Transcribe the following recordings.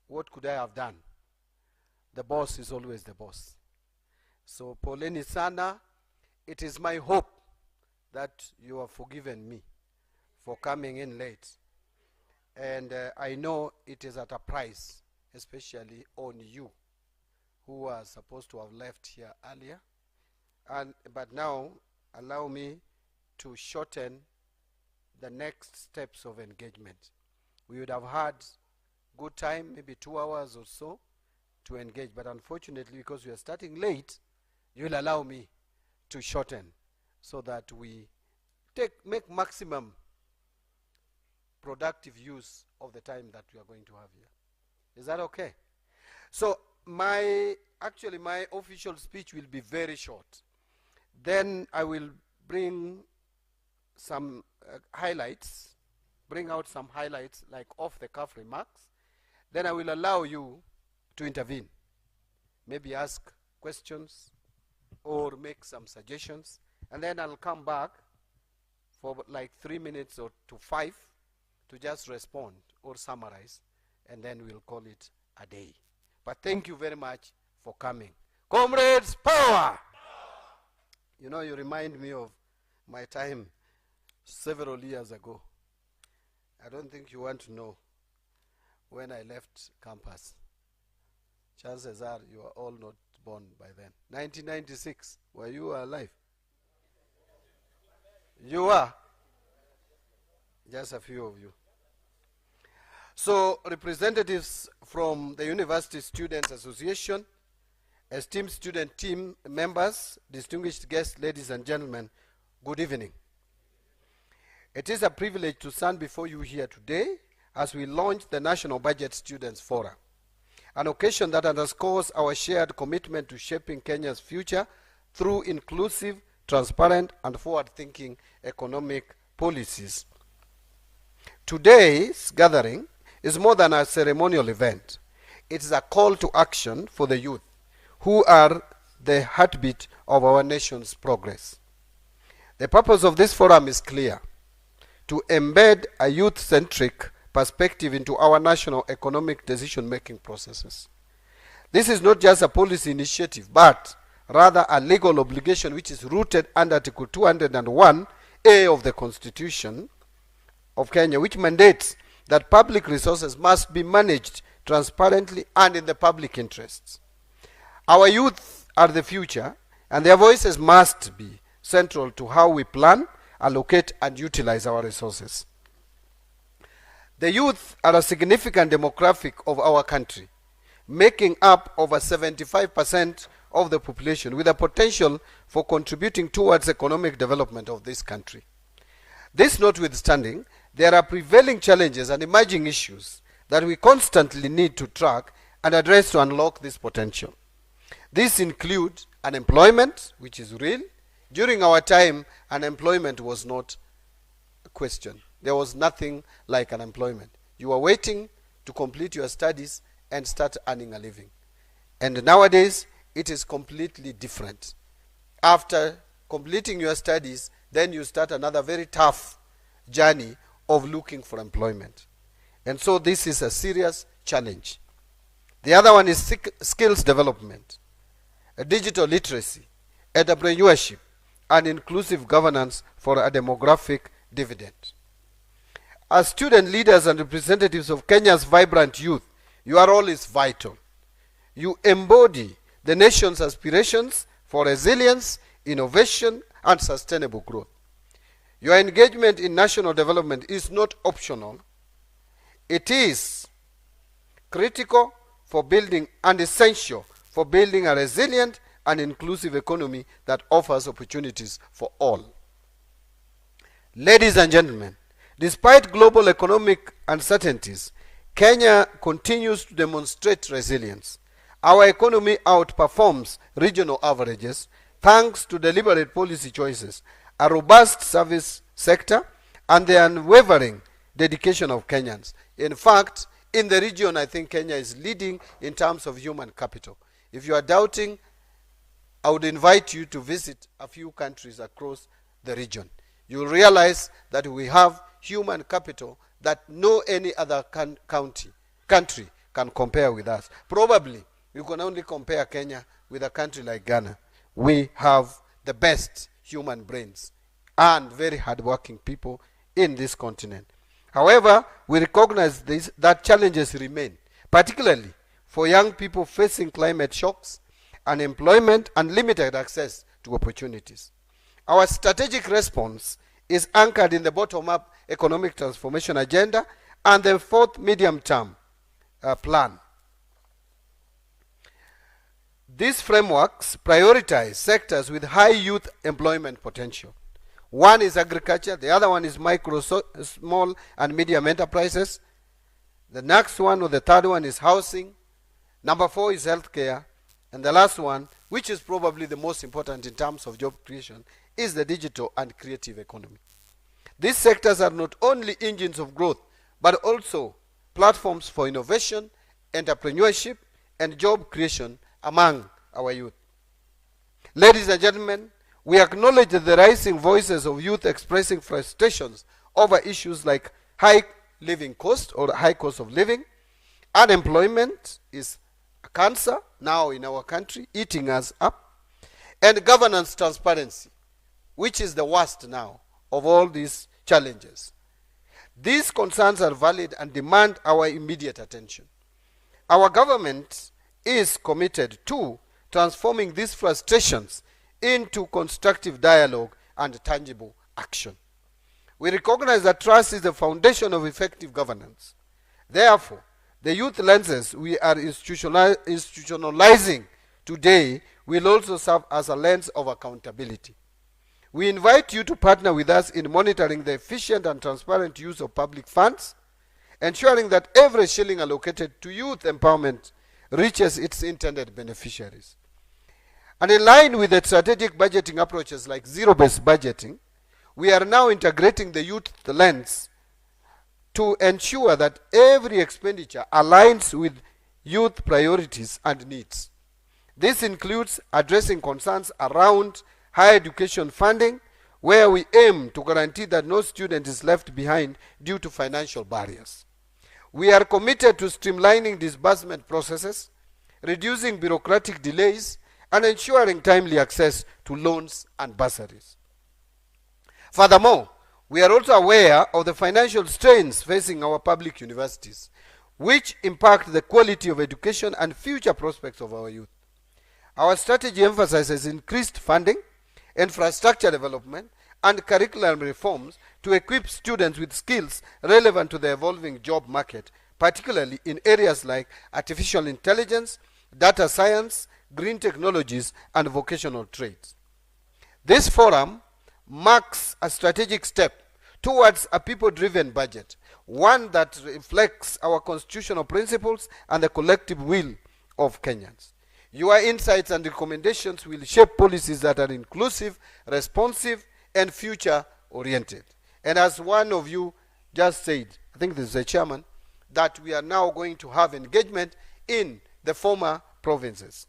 what could I have done? The boss is always the boss. So poleni sana. It is my hope that you have forgiven me for coming in late. And I know it is at a price, especially on you, who are supposed to have left here earlier. But now, allow me to shorten the next steps of engagement. We would have had good time, maybe 2 hours or so, to engage. But unfortunately, because we are starting late, you'll allow me to shorten so that we make maximum productive use of the time that we are going to have here. Is that okay? So my official speech will be very short. Then I will bring some highlights, bring out some highlights like off-the-cuff remarks. Then I will allow you to intervene, maybe ask questions or make some suggestions, and then I'll come back for like 3 minutes or to 5 to just respond or summarize, and then we'll call it a day. But thank you very much for coming. Comrades, power! You know, you remind me of my time several years ago. I don't think you want to know when I left campus. Chances are you are all not born by then. 1996, were you alive? You are? Just a few of you. So, representatives from the University Students Association, esteemed student team members, distinguished guests, ladies and gentlemen, good evening. It is a privilege to stand before you here today as we launch the National Budget Students Forum, an occasion that underscores our shared commitment to shaping Kenya's future through inclusive, transparent, and forward-thinking economic policies. Today's gathering is more than a ceremonial event. It is a call to action for the youth, who are the heartbeat of our nation's progress. The purpose of this forum is clear: to embed a youth-centric perspective into our national economic decision-making processes. This is not just a policy initiative, but rather a legal obligation which is rooted under Article 201A of the Constitution of Kenya, which mandates that public resources must be managed transparently and in the public interests. Our youth are the future, and their voices must be central to how we plan, allocate, and utilize our resources. The youth are a significant demographic of our country, making up over 75% of the population, with a potential for contributing towards economic development of this country. This notwithstanding, there are prevailing challenges and emerging issues that we constantly need to track and address to unlock this potential. These include unemployment, which is real. During our time, unemployment was not a question. There was nothing like unemployment. You were waiting to complete your studies and start earning a living. And nowadays, it is completely different. After completing your studies, then you start another very tough journey of looking for employment. And so this is a serious challenge. The other one is skills development, digital literacy, entrepreneurship, and inclusive governance for a demographic dividend. As student leaders and representatives of Kenya's vibrant youth, your role is vital. You embody the nation's aspirations for resilience, innovation, and sustainable growth. Your engagement in national development is not optional. It is critical for building and essential for building a resilient and inclusive economy that offers opportunities for all. Ladies and gentlemen, despite global economic uncertainties, Kenya continues to demonstrate resilience. Our economy outperforms regional averages thanks to deliberate policy choices, a robust service sector, and the unwavering dedication of Kenyans. In fact, in the region, I think Kenya is leading in terms of human capital. If you are doubting, I would invite you to visit a few countries across the region. You will realize that we have human capital that no any other country can compare with us. Probably, you can only compare Kenya with a country like Ghana. We have the best human brains and very hardworking people in this continent. However, we recognize that challenges remain, particularly for young people facing climate shocks, unemployment, and limited access to opportunities. Our strategic response is anchored in the bottom-up economic transformation agenda and the fourth medium-term plan. These frameworks prioritize sectors with high youth employment potential. One is agriculture, the other one is micro, small and medium enterprises. The next one or the third one is housing. Number 4 is healthcare. And the last one, which is probably the most important in terms of job creation, is the digital and creative economy. These sectors are not only engines of growth, but also platforms for innovation, entrepreneurship, and job creation among our youth. Ladies and gentlemen, we acknowledge the rising voices of youth expressing frustrations over issues like high living cost or high cost of living. Unemployment is a cancer now in our country, eating us up. And governance transparency, which is the worst now of all these challenges. These concerns are valid and demand our immediate attention. Our government is committed to transforming these frustrations into constructive dialogue and tangible action. We recognize that trust is the foundation of effective governance. Therefore, the youth lenses we are institutionalizing today will also serve as a lens of accountability. We invite you to partner with us in monitoring the efficient and transparent use of public funds, ensuring that every shilling allocated to youth empowerment reaches its intended beneficiaries. And in line with the strategic budgeting approaches like zero-based budgeting, we are now integrating the youth lens to ensure that every expenditure aligns with youth priorities and needs. This includes addressing concerns around higher education funding, where we aim to guarantee that no student is left behind due to financial barriers. We are committed to streamlining disbursement processes, reducing bureaucratic delays, and ensuring timely access to loans and bursaries. Furthermore, we are also aware of the financial strains facing our public universities, which impact the quality of education and future prospects of our youth. Our strategy emphasizes increased funding, infrastructure development, and curriculum reforms to equip students with skills relevant to the evolving job market, particularly in areas like artificial intelligence, data science, green technologies, and vocational trades. This forum marks a strategic step towards a people-driven budget, one that reflects our constitutional principles and the collective will of Kenyans. Your insights and recommendations will shape policies that are inclusive, responsive, and future-oriented. And as one of you just said, I think this is the chairman, that we are now going to have engagement in the former provinces.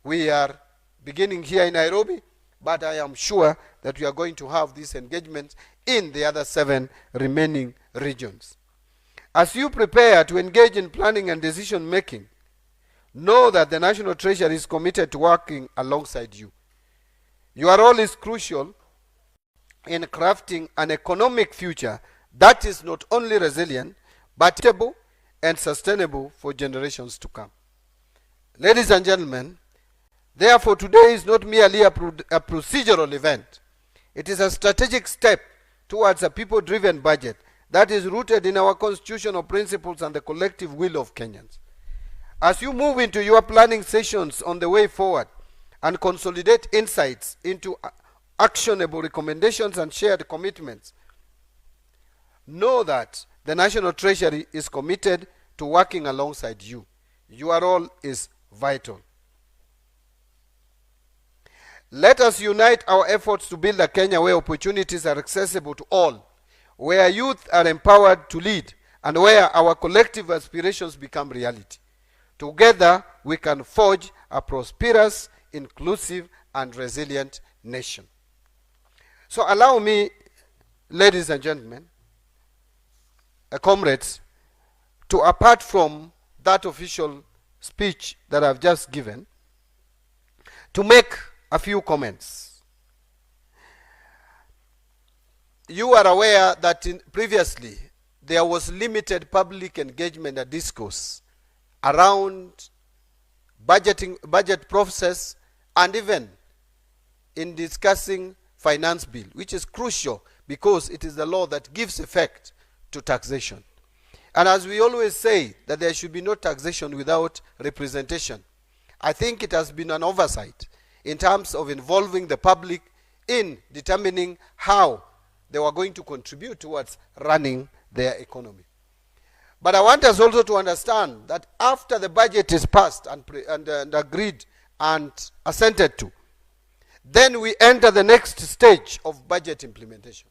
We are beginning here in Nairobi, but I am sure that we are going to have this engagement in the other 7 remaining regions. As you prepare to engage in planning and decision making, know that the National Treasury is committed to working alongside you. Your role is crucial in crafting an economic future that is not only resilient, but stable and sustainable for generations to come. Ladies and gentlemen, therefore today is not merely a procedural event. It is a strategic step towards a people-driven budget that is rooted in our constitutional principles and the collective will of Kenyans. As you move into your planning sessions on the way forward and consolidate insights into actionable recommendations and shared commitments, know that the National Treasury is committed to working alongside you. Your role is vital. Let us unite our efforts to build a Kenya where opportunities are accessible to all, where youth are empowered to lead, and where our collective aspirations become reality. Together, we can forge a prosperous, inclusive, and resilient nation. So allow me, ladies and gentlemen, comrades, to apart from that official speech that I've just given to make a few comments. You are aware that previously there was limited public engagement and discourse around budget process, and even in discussing finance bill, which is crucial because it is the law that gives effect to taxation. And as we always say, that there should be no taxation without representation. I think it has been an oversight in terms of involving the public in determining how they were going to contribute towards running their economy. But I want us also to understand that after the budget is passed and agreed and assented to, then we enter the next stage of budget implementation.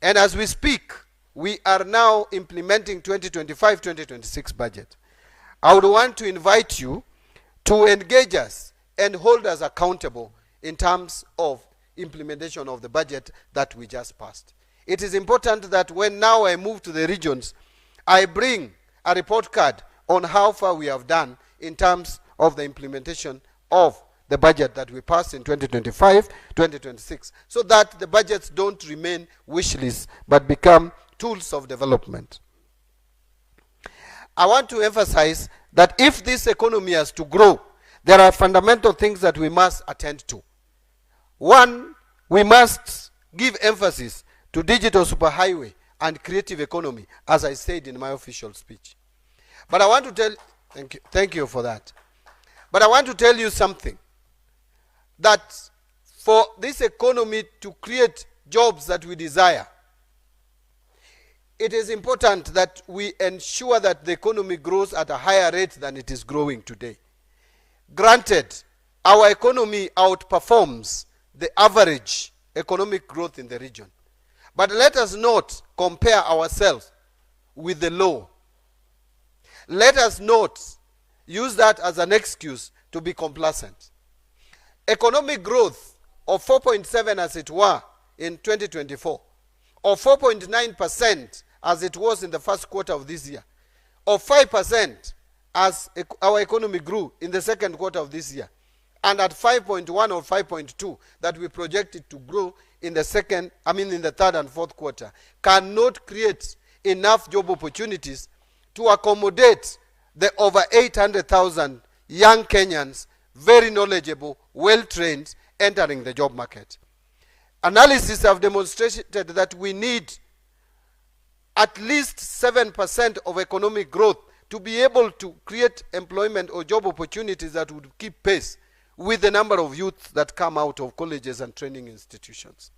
And as we speak, we are now implementing 2025-2026 budget. I would want to invite you to engage us and hold us accountable in terms of implementation of the budget that we just passed. It is important that when now I move to the regions, I bring a report card on how far we have done in terms of the implementation of the budget that we passed in 2025-2026, so that the budgets don't remain wish lists but become tools of development. I want to emphasize that if this economy has to grow, there are fundamental things that we must attend to. One, we must give emphasis to digital superhighway and creative economy, as I said in my official speech. But I want to tell, thank you for that. But I want to tell you something, that for this economy to create jobs that we desire, it is important that we ensure that the economy grows at a higher rate than it is growing today. Granted, our economy outperforms the average economic growth in the region. But let us not compare ourselves with the low. Let us not use that as an excuse to be complacent. Economic growth of 4.7 as it were in 2024, or 4.9% as it was in the first quarter of this year, or 5% as our economy grew in the second quarter of this year, and at 5.1 or 5.2 that we projected to grow in the third and fourth quarter, cannot create enough job opportunities to accommodate the over 800,000 young Kenyans, very knowledgeable, well-trained, entering the job market. Analysis have demonstrated that we need at least 7% of economic growth to be able to create employment or job opportunities that would keep pace with the number of youth that come out of colleges and training institutions.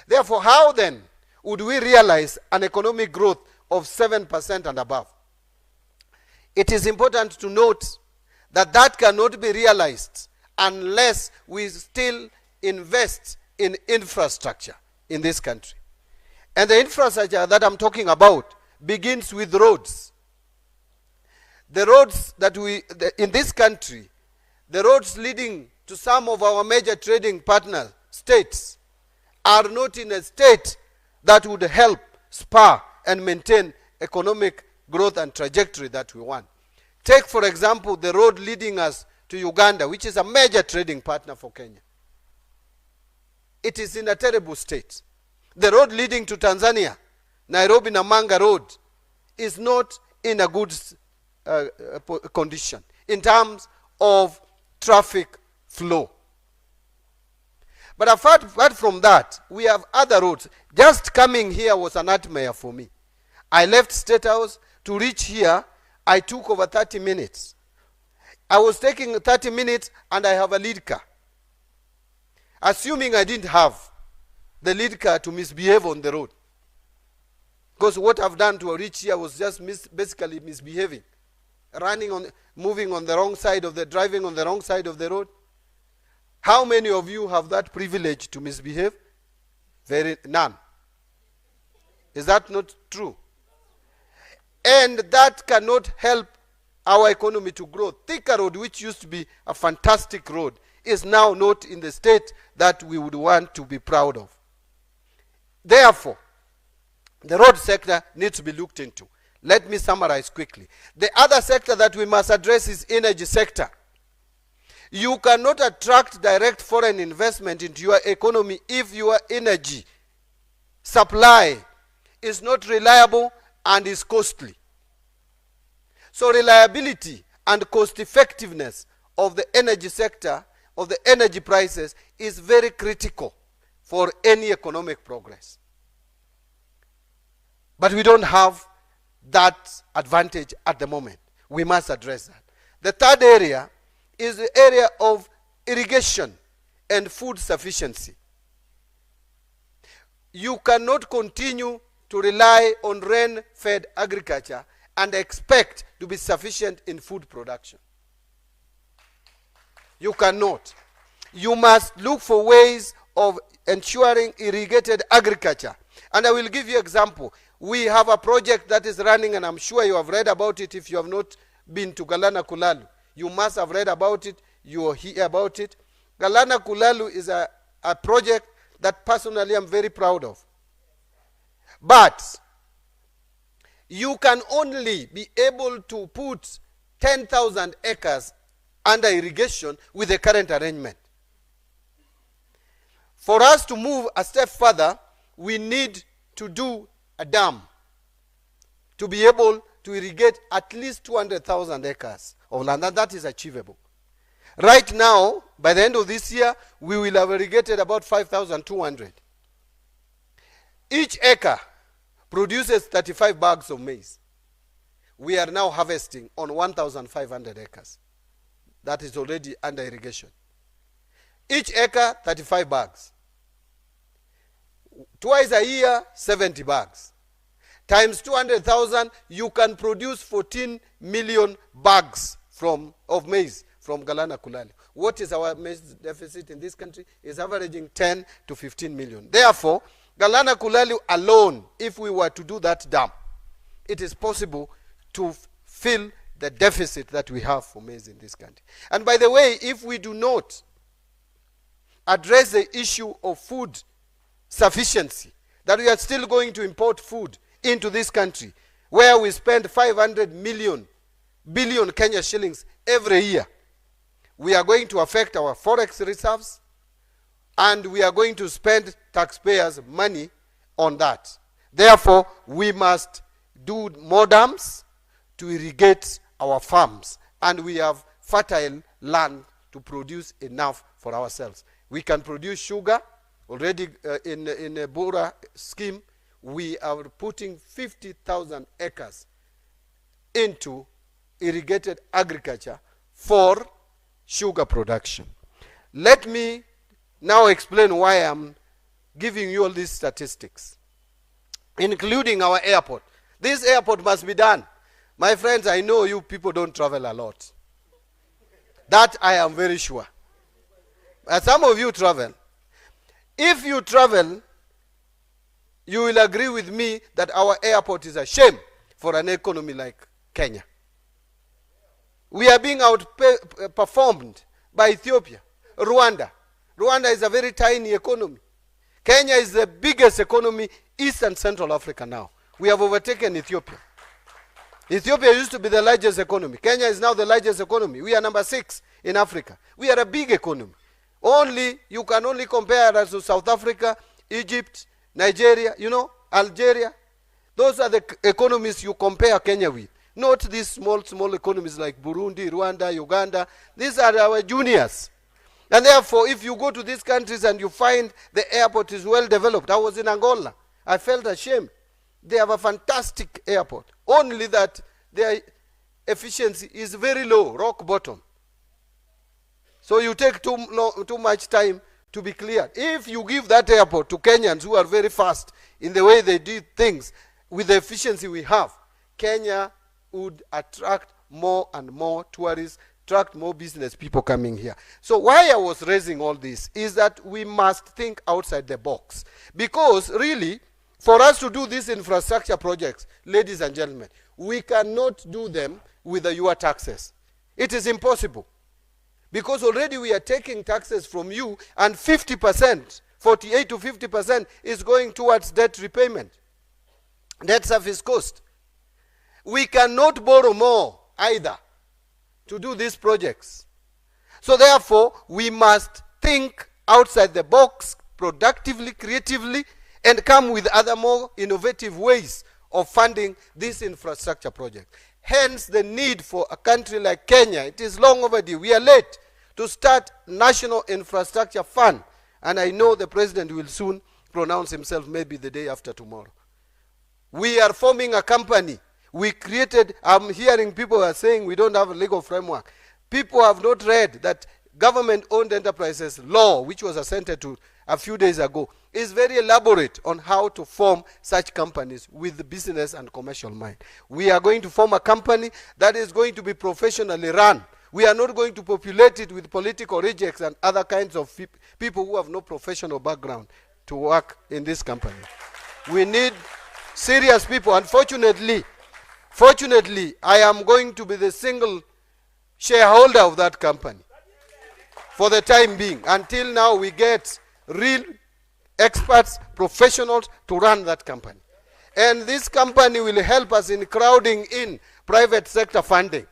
Therefore, how then would we realize an economic growth of 7% and above? It is important to note that that cannot be realized unless we still invest in infrastructure in this country. And the infrastructure that I'm talking about begins with roads. The roads that in this country, the roads leading to some of our major trading partner states are not in a state that would help spur and maintain economic growth and trajectory that we want. Take, for example, the road leading us to Uganda, which is a major trading partner for Kenya. It is in a terrible state. The road leading to Tanzania, Nairobi-Namanga Road, is not in a good condition in terms of traffic flow. But apart from that, we have other roads. Just coming here was a nightmare for me. I left State House to reach here. I took over 30 minutes. I was taking 30 minutes and I have a lead car. Assuming I didn't have the lead car to misbehave on the road. Because what I've done to reach here was just basically misbehaving. Moving on the wrong side of driving on the wrong side of the road. How many of you have that privilege to misbehave? None. Is that not true? And that cannot help our economy to grow. Thika Road, which used to be a fantastic road, is now not in the state that we would want to be proud of. Therefore, the road sector needs to be looked into. Let me summarize quickly. The other sector that we must address is energy sector. You cannot attract direct foreign investment into your economy if your energy supply is not reliable and is costly. So reliability and cost effectiveness of the energy sector, of the energy prices, is very critical for any economic progress. But we don't have that advantage at the moment. We must address that. The third area is the area of irrigation and food sufficiency. You cannot continue to rely on rain-fed agriculture and expect to be sufficient in food production. You cannot. You must look for ways of ensuring irrigated agriculture. And I will give you an example. We have a project that is running, and I'm sure you have read about it. If you have not been to Galana Kulalu, you must have read about it. You will hear about it. Galana Kulalu is a project that personally I'm very proud of. But you can only be able to put 10,000 acres under irrigation with the current arrangement. For us to move a step further, we need to do a dam to be able to irrigate at least 200,000 acres of land, and that is achievable. Right now, by the end of this year, we will have irrigated about 5,200. Each acre produces 35 bags of maize. We are now harvesting on 1,500 acres. That is already under irrigation. Each acre, 35 bags. Twice a year, 70 bags. Times 200,000, you can produce 14 million bags of maize from Galana Kulali. What is our maize deficit in this country? Is averaging 10 to 15 million. Therefore, Galana Kulali alone, if we were to do that dam, it is possible to fill the deficit that we have for maize in this country. And by the way, if we do not address the issue of food sufficiency, that we are still going to import food into this country, where we spend 500 billion Kenya shillings every year, we are going to affect our forex reserves, and we are going to spend taxpayers' money on that. Therefore, we must do more dams to irrigate our farms, and we have fertile land to produce enough for ourselves. We can produce sugar. Already in a Bora scheme, we are putting 50,000 acres into irrigated agriculture for sugar production. Let me now explain why I'm giving you all these statistics, including our airport. This airport must be done. My friends, I know you people don't travel a lot. That I am very sure. But some of you travel. If you travel, you will agree with me that our airport is a shame for an economy like Kenya. We are being outperformed by Ethiopia, Rwanda. Rwanda is a very tiny economy. Kenya is the biggest economy, East and Central Africa now. We have overtaken Ethiopia. Ethiopia used to be the largest economy. Kenya is now the largest economy. We are number 6 in Africa. We are a big economy. You can only compare us to South Africa, Egypt, Nigeria, Algeria. Those are the economies you compare Kenya with. Not these small economies like Burundi, Rwanda, Uganda. These are our juniors. And therefore, if you go to these countries and you find the airport is well developed. I was in Angola. I felt ashamed. They have a fantastic airport. Only that their efficiency is very low, rock bottom. So you take too much time to be cleared. If you give that airport to Kenyans who are very fast in the way they do things with the efficiency we have, Kenya would attract more and more tourists, attract more business people coming here. So why I was raising all this is that we must think outside the box. Because really, for us to do these infrastructure projects, ladies and gentlemen, we cannot do them with your taxes. It is impossible. Because already we are taking taxes from you, and 50%, 48 to 50% is going towards debt repayment, debt service cost. We cannot borrow more either to do these projects. So therefore, we must think outside the box, productively, creatively, and come with other more innovative ways of funding this infrastructure project. Hence the need for a country like Kenya. It is long overdue. We are late to start National Infrastructure Fund. And I know the president will soon pronounce himself, maybe the day after tomorrow. We are forming a company. We created, I'm hearing people are saying we don't have a legal framework. People have not read that government-owned enterprises law, which was assented to a few days ago, is very elaborate on how to form such companies with the business and commercial mind. We are going to form a company that is going to be professionally run. We are not going to populate it with political rejects and other kinds of people who have no professional background to work in this company. We need serious people. Unfortunately, I am going to be the single shareholder of that company for the time being, until now we get real experts, professionals to run that company. And this company will help us in crowding in private sector funding.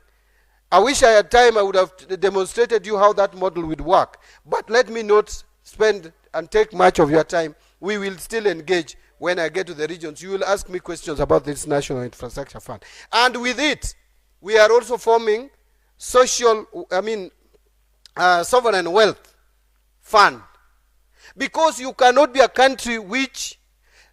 I wish I had time, I would have demonstrated you how that model would work. But let me not spend and take much of your time. We will still engage when I get to the regions. You will ask me questions about this National Infrastructure Fund. And with it, we are also forming sovereign wealth fund. Because you cannot be a country which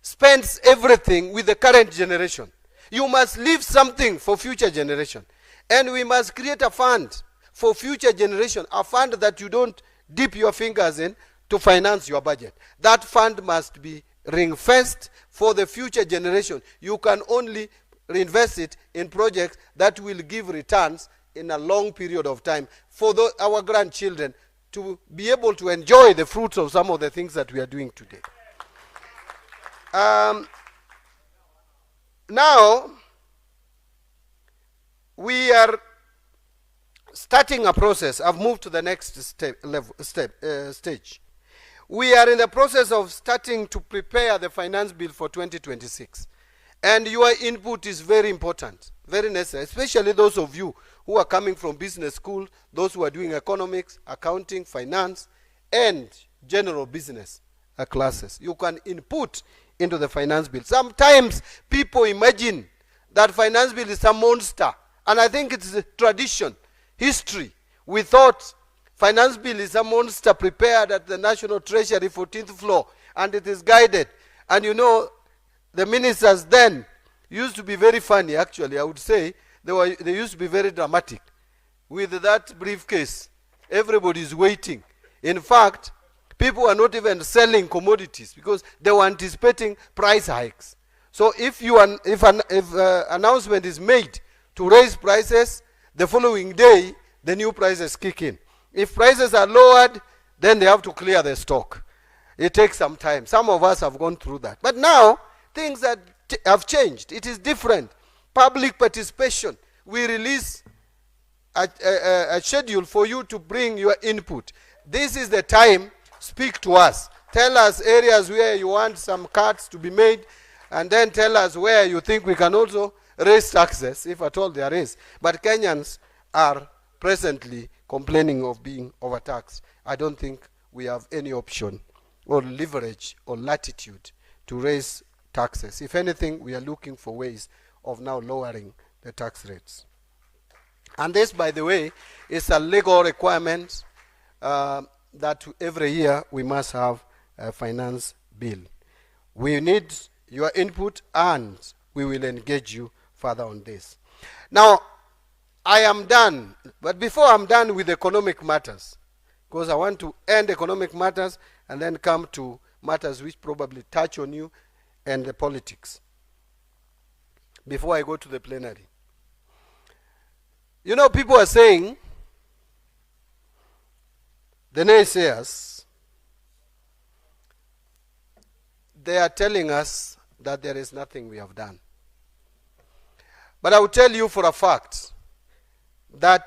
spends everything with the current generation. You must leave something for future generation. And we must create a fund for future generation, a fund that you don't dip your fingers in to finance your budget. That fund must be ring-fenced for the future generation. You can only reinvest it in projects that will give returns in a long period of time for our grandchildren to be able to enjoy the fruits of some of the things that we are doing today. Now, we are starting a process. I've moved to the next stage. We are in the process of starting to prepare the finance bill for 2026. And your input is very important, very necessary, especially those of you who are coming from business school, those who are doing economics, accounting, finance, and general business classes. You can input into the finance bill. Sometimes people imagine that finance bill is a monster. And I think it's a tradition, history. We thought finance bill is a monster prepared at the National Treasury 14th floor, and it is guided. And you know, the ministers then used to be very funny, actually, I would say. They used to be very dramatic. With that briefcase, everybody is waiting. In fact, people are not even selling commodities because they were anticipating price hikes. So if an announcement is made to raise prices, the following day, the new prices kick in. If prices are lowered, then they have to clear the stock. It takes some time. Some of us have gone through that. But now, things have changed. It is different. Public participation. We release a schedule for you to bring your input. This is the time. Speak to us. Tell us areas where you want some cuts to be made, and then tell us where you think we can also raise taxes, if at all there is. But Kenyans are presently complaining of being overtaxed. I don't think we have any option or leverage or latitude to raise taxes. If anything, we are looking for ways of now lowering the tax rates. And this, by the way, is a legal requirement that every year we must have a finance bill. We need your input, and we will engage you further on this. Now, I am done, but before I'm done with economic matters, because I want to end economic matters and then come to matters which probably touch on you and the politics, before I go to the plenary. You know, people are saying, the naysayers, they are telling us that there is nothing we have done. But I will tell you for a fact that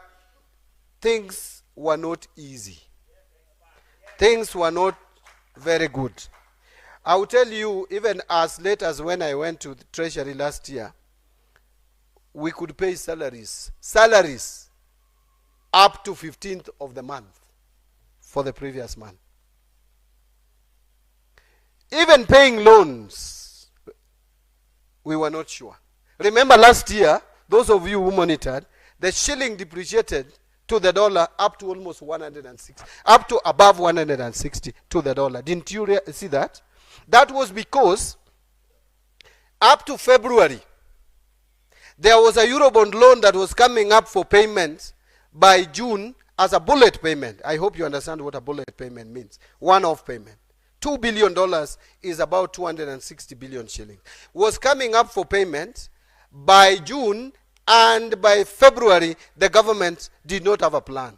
things were not easy. Things were not very good. I will tell you, even as late as when I went to the Treasury last year, we could pay salaries up to 15th of the month for the previous month. Even paying loans, we were not sure. Remember last year, those of you who monitored, the shilling depreciated to the dollar up to almost 160, up to above 160 to the dollar. Didn't you see that? That was because up to February, there was a Eurobond loan that was coming up for payment by June as a bullet payment. I hope you understand what a bullet payment means. One-off payment. $2 billion is about 260 billion shillings. Was coming up for payment by June, and by February, the government did not have a plan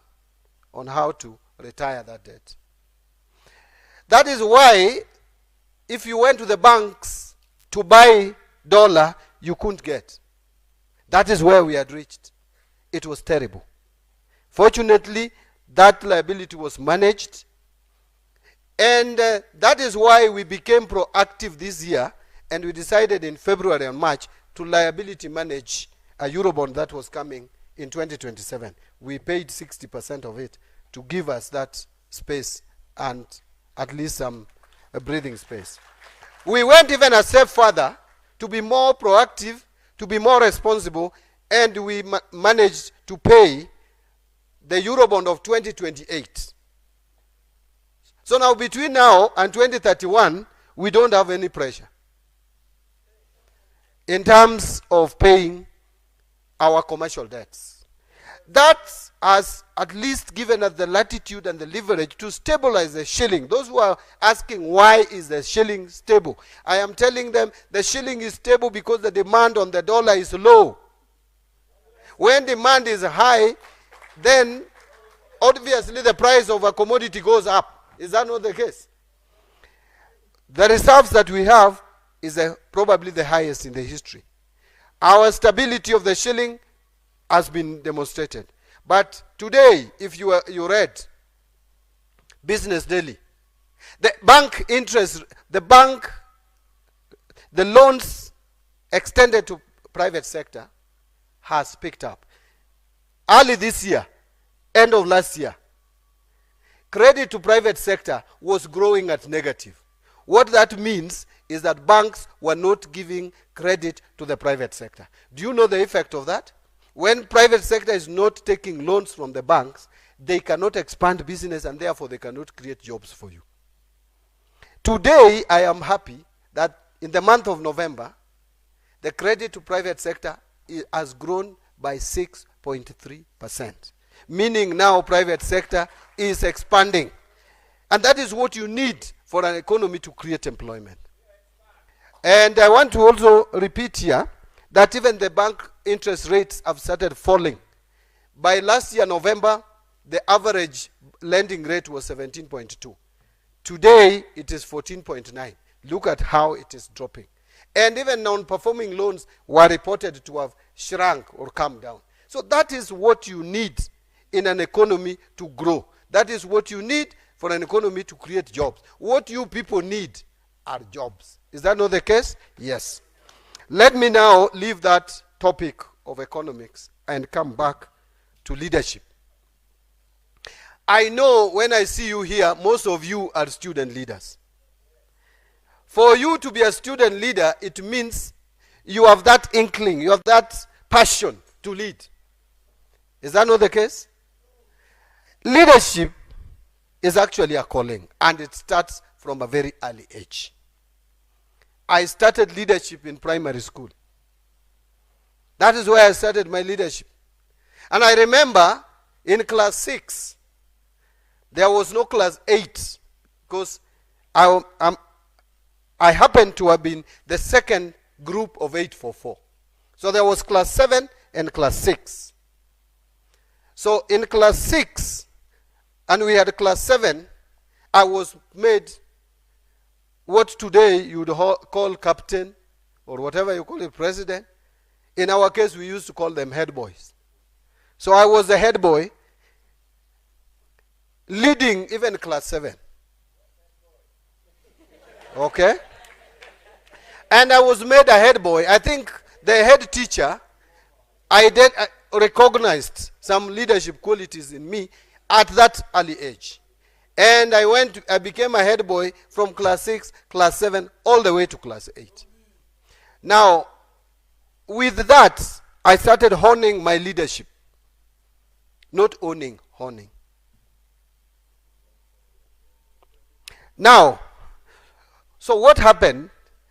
on how to retire that debt. That is why, if you went to the banks to buy dollar, you couldn't get. That is where we had reached. It was terrible. Fortunately, that liability was managed, and that is why we became proactive this year, and we decided in February and March to liability manage a Eurobond that was coming in 2027. We paid 60% of it to give us that space and at least some breathing space. We went even a step further to be more proactive, to be more responsible, and we managed to pay the Eurobond of 2028. So now between now and 2031, we don't have any pressure in terms of paying our commercial debts. That has at least given us the latitude and the leverage to stabilize the shilling. Those who are asking why is the shilling stable, I am telling them the shilling is stable because the demand on the dollar is low. When demand is high, then obviously the price of a commodity goes up. Is that not the case? The reserves that we have is probably the highest in the history. Our stability of the shilling has been demonstrated. But today, if you read Business Daily, the bank interest, the loans extended to private sector has picked up. Early this year, end of last year, credit to private sector was growing at negative. What that means is that banks were not giving credit to the private sector. Do you know the effect of that? When private sector is not taking loans from the banks, they cannot expand business and therefore they cannot create jobs for you. Today, I am happy that in the month of November, the credit to private sector has grown by 6.3%. Meaning now private sector is expanding. And that is what you need for an economy to create employment. And I want to also repeat here that even the bank interest rates have started falling. By last year, November, the average lending rate was 17.2. Today, it is 14.9. Look at how it is dropping. And even non-performing loans were reported to have shrunk or come down. So that is what you need in an economy to grow. That is what you need for an economy to create jobs. What you people need are jobs. Is that not the case? Yes. Let me now leave that topic of economics and come back to leadership. I know when I see you here, most of you are student leaders. For you to be a student leader, it means you have that inkling, you have that passion to lead. Is that not the case? Leadership is actually a calling, and it starts from a very early age. I started leadership in primary school. That is where I started my leadership. And I remember in class 6, there was no class 8, because I happened to have been the second group of 844. So there was class 7 and class 6. So in class 6, and we had class 7, I was made what today you would call captain, or whatever you call it, president. In our case, we used to call them head boys. So I was the head boy, leading even class 7. Okay? And I was made a head boy. I think the head teacher I recognized some leadership qualities in me at that early age. And I became a head boy from class 6, class 7, all the way to class 8. Now, with that, I started honing my leadership. Not owning, honing. Now, so what happened?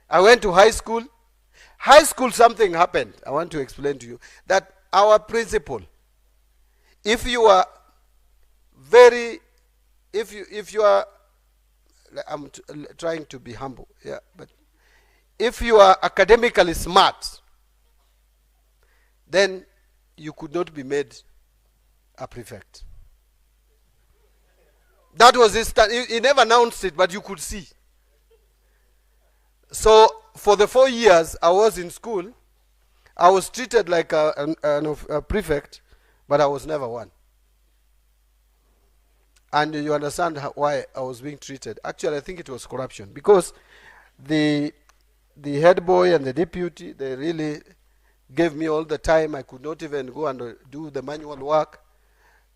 I went to high school. High school, something happened. I want to explain to you that our principal, if you are I'm trying to be humble, yeah, but if you are academically smart, then you could not be made a prefect. That was his stand. He never announced it, but you could see. So for the 4 years I was in school, I was treated like a prefect, but I was never one. And you understand why I was being treated. Actually, I think it was corruption, because the head boy and the deputy, they really gave me all the time. I could not even go and do the manual work.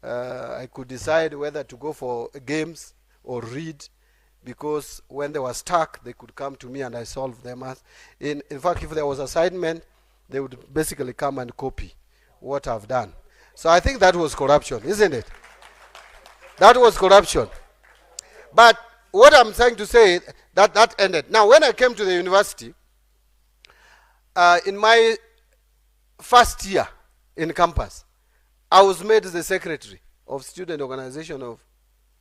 I could decide whether to go for games or read, because when they were stuck, they could come to me and I solved them. In fact, if there was assignment, they would basically come and copy what I've done. So I think that was corruption, isn't it? That was corruption. But what I'm trying to say, that ended. Now, when I came to the university, in my first year in campus, I was made the secretary of student organization of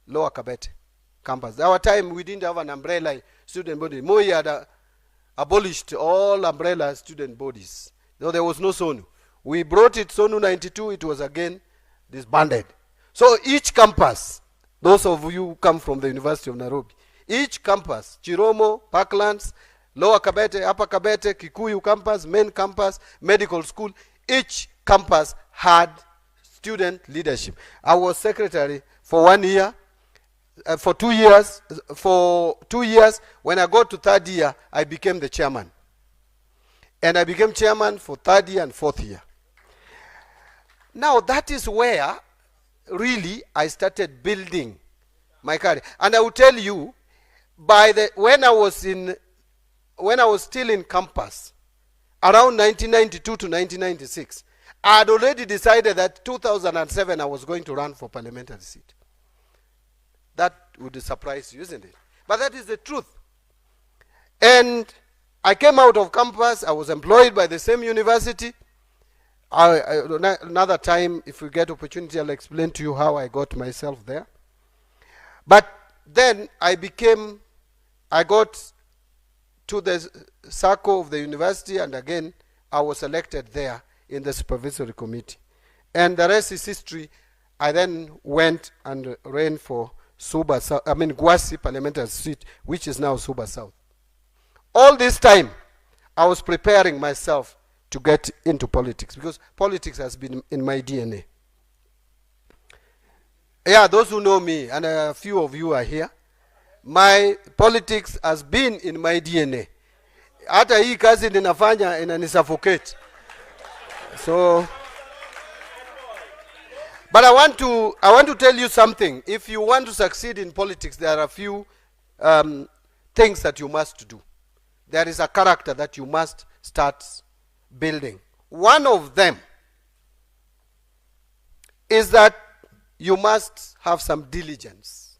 Lower Kabete campus. At our time, we didn't have an umbrella student body. Moi had abolished all umbrella student bodies. No, there was no SONU. We brought it, SONU 92, it was again disbanded. So each campus, those of you who come from the University of Nairobi, each campus, Chiromo, Parklands, Lower Kabete, Upper Kabete, Kikuyu campus, main campus, medical school, each campus had student leadership. I was secretary for 1 year, for 2 years. For 2 years, when I got to third year, I became the chairman. And I became chairman for third year and fourth year. Now that is where really I started building my career. And I will tell you, when I was still in campus, around 1992 to 1996, I had already decided that 2007 I was going to run for parliamentary seat. That would surprise you, isn't it? But that is the truth. And I came out of campus, I was employed by the same university. Another time, if we get opportunity, I'll explain to you how I got myself there. But then I got to the circle of the university, and again, I was elected there in the supervisory committee. And the rest is history. I then went and ran for Gwasi parliamentary seat, which is now Suba South. All this time, I was preparing myself to get into politics, because politics has been in my DNA. Yeah, those who know me, and a few of you are here, my politics has been in my DNA. Hata hii kazi ninafanya inanisuffocate. So, but I want to tell you something. If you want to succeed in politics, there are a few things that you must do. There is a character that you must start building. One of them is that you must have some diligence.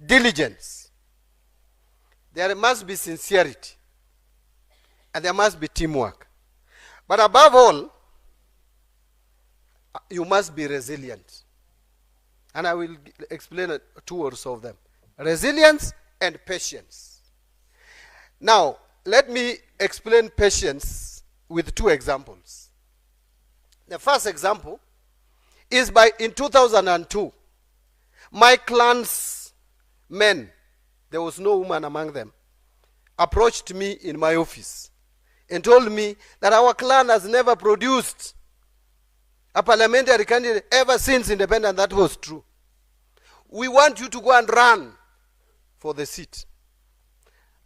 Diligence. There must be sincerity. And there must be teamwork. But above all, you must be resilient. And I will explain two words of them. Resilience and patience. Now, let me explain patience with two examples. The first example is in 2002, my clan's men, there was no woman among them, approached me in my office and told me that our clan has never produced a parliamentary candidate ever since independence. That was true. We want you to go and run for the seat.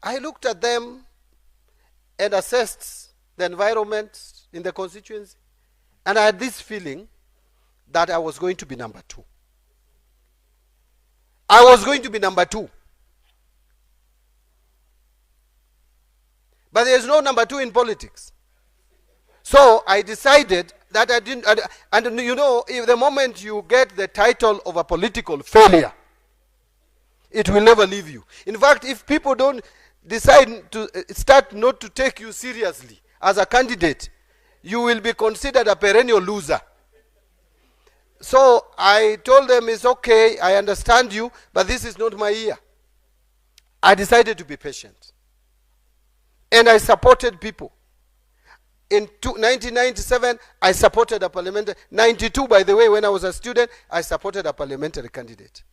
I looked at them and assessed the environment in the constituency. And I had this feeling that I was going to be number 2. I was going to be number 2. But there is no number 2 in politics. So I decided that I didn't, and you know, if the moment you get the title of a political failure, it will never leave you. In fact, if people don't decide to start not to take you seriously as a candidate, you will be considered a perennial loser. So I told them, it's okay, I understand you, but this is not my year. I decided to be patient. And I supported people. In 1997, I supported a parliamentary. 92, by the way, when I was a student, I supported a parliamentary candidate.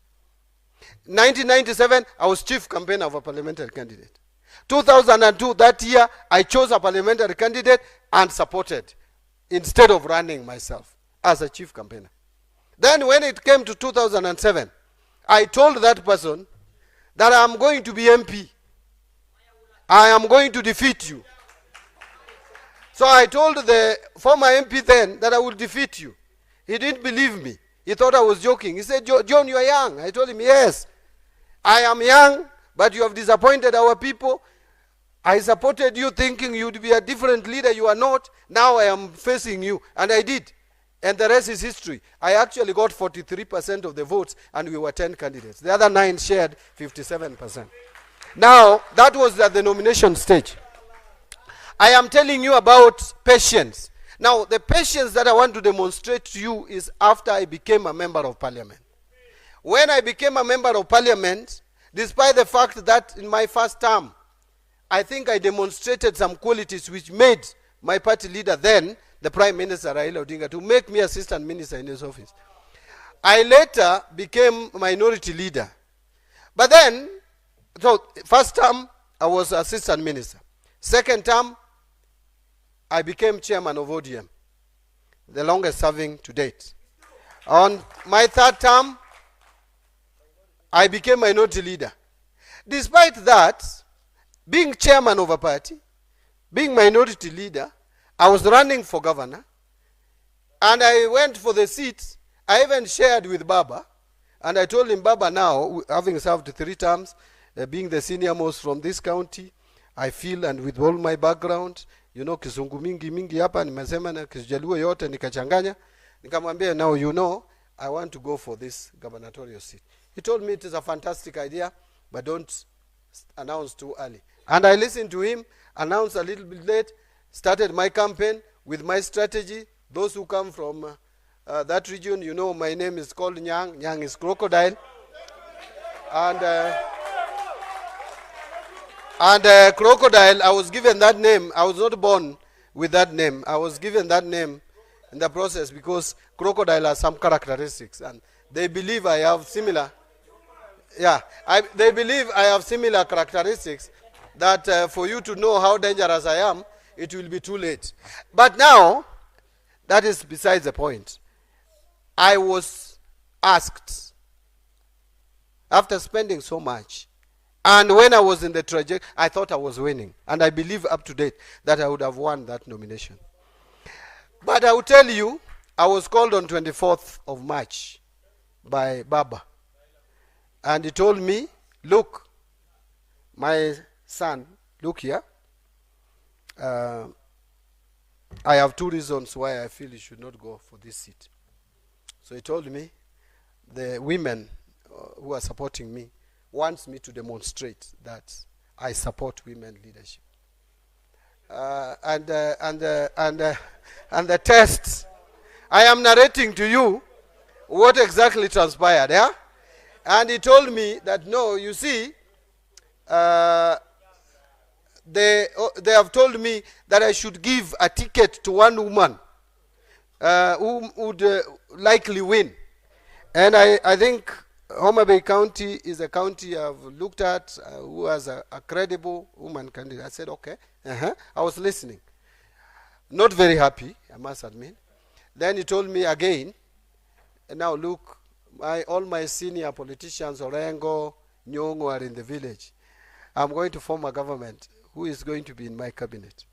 1997, I was chief campaigner of a parliamentary candidate. 2002, that year, I chose a parliamentary candidate and supported instead of running myself as a chief campaigner. Then when it came to 2007, I told that person that I'm going to be MP. I am going to defeat you. So I told the former MP then that I will defeat you. He didn't believe me. He thought I was joking. He said, John, you are young. I told him, yes, I am young, but you have disappointed our people. I supported you thinking you'd be a different leader. You are not. Now I am facing you. And I did. And the rest is history. I actually got 43% of the votes, and we were 10 candidates. The other 9 shared 57%. Now, that was at the nomination stage. I am telling you about patience. Now, the patience that I want to demonstrate to you is after I became a member of parliament. When I became a member of parliament, despite the fact that in my first term, I think I demonstrated some qualities which made my party leader then, the Prime Minister Raila Odinga, to make me assistant minister in his office. I later became minority leader. But then, so first term, I was assistant minister. Second term, I became chairman of ODM, the longest serving to date. On my third term, I became minority leader. Despite that, being chairman of a party, being minority leader, I was running for governor, and I went for the seat. I even shared with Baba, and I told him, Baba, now, having served 3 terms, being the senior most from this county, I feel, and with all my background, you know, kizungu mingi hapa, nimesema na kijaluo yote nikachanganya. Nikamwambia, now you know, I want to go for this gubernatorial seat. He told me it is a fantastic idea, but don't announce too early. And I listened to him, announced a little bit late, started my campaign with my strategy. Those who come from that region, you know, my name is called Nyang. Nyang is crocodile. And crocodile, I was given that name. I was not born with that name. I was given that name in the process because crocodile has some characteristics, and they believe I have similar. Yeah, they believe I have similar characteristics that for you to know how dangerous I am, it will be too late. But now, that is besides the point. I was asked, after spending so much, and when I was in the trajectory, I thought I was winning. And I believe up to date that I would have won that nomination. But I will tell you, I was called on 24th of March by Baba. And he told me, look, my son, look here. I have 2 reasons why I feel you should not go for this seat. So he told me, the women who are supporting me wants me to demonstrate that I support women leadership. And the test, I am narrating to you what exactly transpired, yeah? And he told me that, no, you see, they have told me that I should give a ticket to one woman who would likely win. And I think Mbadi County is a county I've looked at who has a credible woman candidate. I said, okay. I was listening. Not very happy, I must admit. Then he told me again, now look, all my senior politicians, Orengo, Nyongo, are in the village. I'm going to form a government. Who is going to be in my cabinet?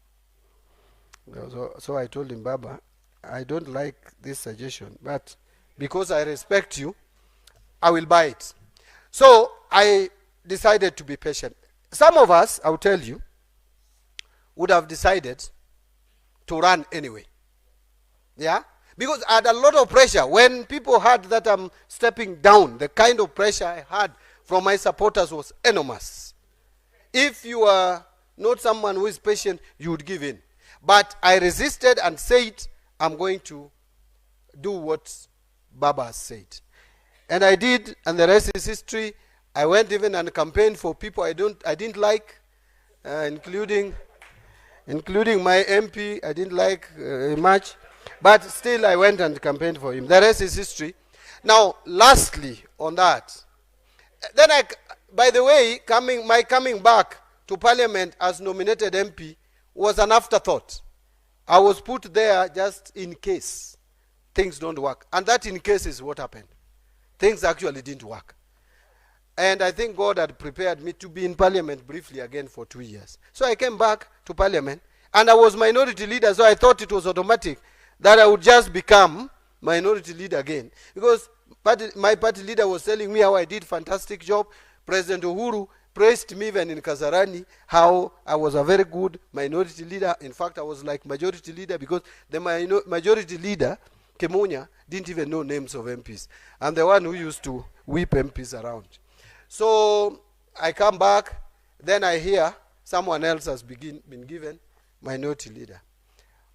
So I told him, Baba, I don't like this suggestion, but because I respect you, I will buy it. So I decided to be patient. Some of us, I'll tell you, would have decided to run anyway. Yeah? Because I had a lot of pressure. When people heard that I'm stepping down, the kind of pressure I had from my supporters was enormous. If you are not someone who is patient, you would give in. But I resisted and said, I'm going to do what Baba has said. And I did, and the rest is history. I went even and campaigned for people I didn't like, including my MP. I didn't like much. But still I went and campaigned for him. The rest is history. Now, lastly on that, then by the way, my coming back to Parliament as nominated MP was an afterthought. I was put there just in case things don't work. And that in case is what happened. Things actually didn't work. And I think God had prepared me to be in Parliament briefly again for 2 years. So I came back to Parliament, and I was minority leader, so I thought it was automatic that I would just become minority leader again. Because my party leader was telling me how I did fantastic job. President Uhuru praised me even in Kasarani, how I was a very good minority leader. In fact, I was like majority leader because the majority leader, Kemunya, didn't even know names of MPs. I'm the one who used to whip MPs around. So I come back, then I hear someone else has been given minority leader.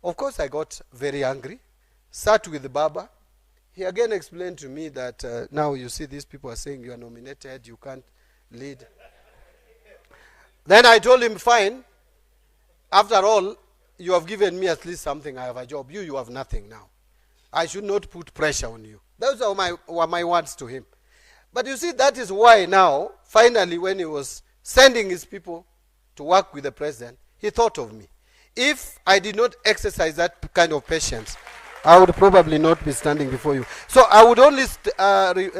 Of course, I got very angry, sat with Baba. He again explained to me that now you see these people are saying you are nominated, you can't lead. Then I told him, fine, after all, you have given me at least something, I have a job. You have nothing now. I should not put pressure on you. Those were my words to him. But you see, that is why now, finally, when he was sending his people to work with the president, he thought of me. If I did not exercise that kind of patience, I would probably not be standing before you. So I would only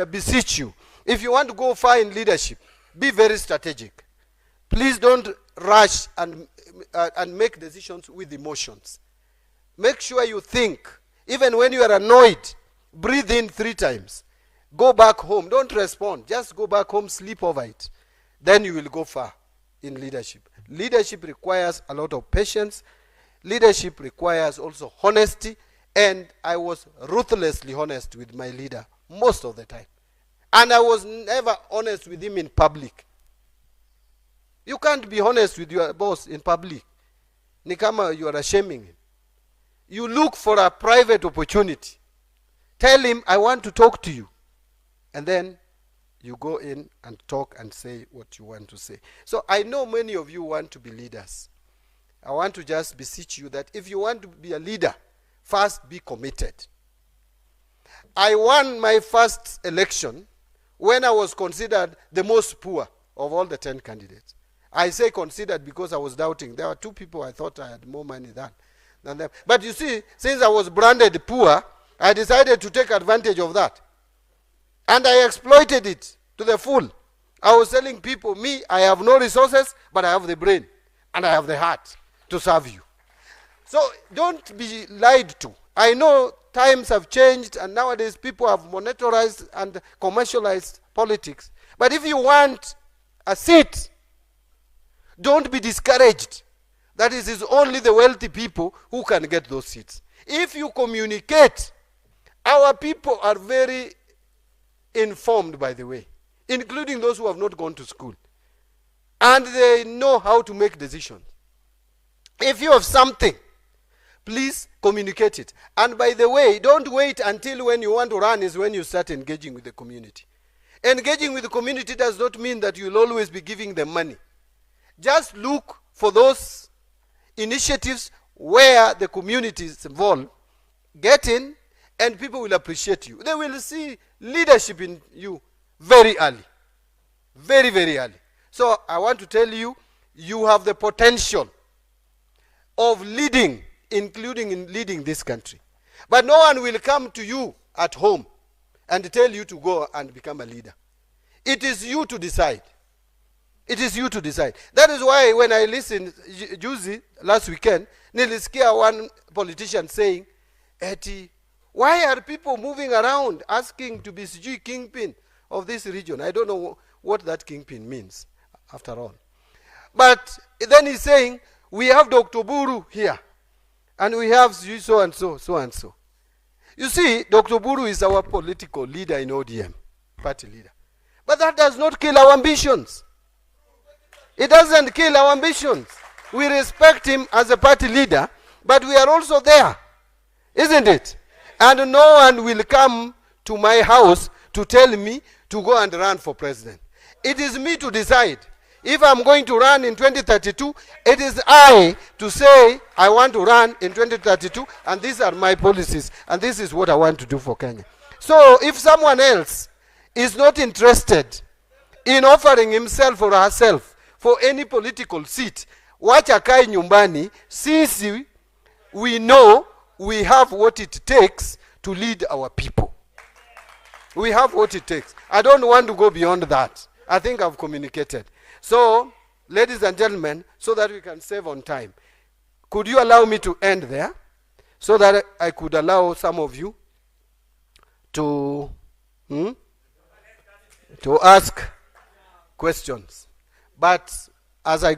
beseech you, if you want to go far in leadership, be very strategic. Please don't rush and make decisions with emotions. Make sure you think. Even when you are annoyed, breathe in 3 times. Go back home. Don't respond. Just go back home, sleep over it. Then you will go far in leadership. Leadership requires a lot of patience. Leadership requires also honesty. And I was ruthlessly honest with my leader most of the time. And I was never honest with him in public. You can't be honest with your boss in public. Ni kama you are shaming him. You look for a private opportunity. Tell him, I want to talk to you. And then you go in and talk and say what you want to say. So I know many of you want to be leaders. I want to just beseech you that if you want to be a leader, first be committed. I won my first election when I was considered the most poor of all the 10 candidates. I say considered because I was doubting. There were 2 people I thought I had more money than them. But you see, since I was branded poor, I decided to take advantage of that. And I exploited it to the full. I was telling people, me, I have no resources, but I have the brain. And I have the heart to serve you. So don't be lied to. I know times have changed, and nowadays people have monetarized and commercialized politics. But if you want a seat, don't be discouraged. That is, it's only the wealthy people who can get those seats. If you communicate, our people are very informed, by the way, including those who have not gone to school. And they know how to make decisions. If you have something, please communicate it. And by the way, don't wait until when you want to run is when you start engaging with the community. Engaging with the community does not mean that you'll always be giving them money. Just look for those initiatives where the community is involved. Get in, and people will appreciate you. They will see leadership in you very early. Very, very early. So I want to tell you, you have the potential of leading, including in leading this country. But no one will come to you at home and tell you to go and become a leader. It is you to decide. It is you to decide. That is why when I listened, Juzi, last weekend, Nilisikia one politician saying, Eti, why are people moving around asking to be sijui kingpin of this region? I don't know what that kingpin means, after all. But then he's saying, we have Dr. Buru here, and we have so and so, so and so. You see, Dr. Buru is our political leader in ODM, party leader. But that does not kill our ambitions. It doesn't kill our ambitions. We respect him as a party leader, but we are also there, isn't it? And no one will come to my house to tell me to go and run for president. It is me to decide. If I'm going to run in 2032, it is I to say I want to run in 2032, and these are my policies, and this is what I want to do for Kenya. So if someone else is not interested in offering himself or herself for any political seat, wacha kai nyumbani, sisi, we know we have what it takes to lead our people. We have what it takes. I don't want to go beyond that. I think I've communicated. So, ladies and gentlemen, so that we can save on time, could you allow me to end there so that I could allow some of you to ask questions? But as I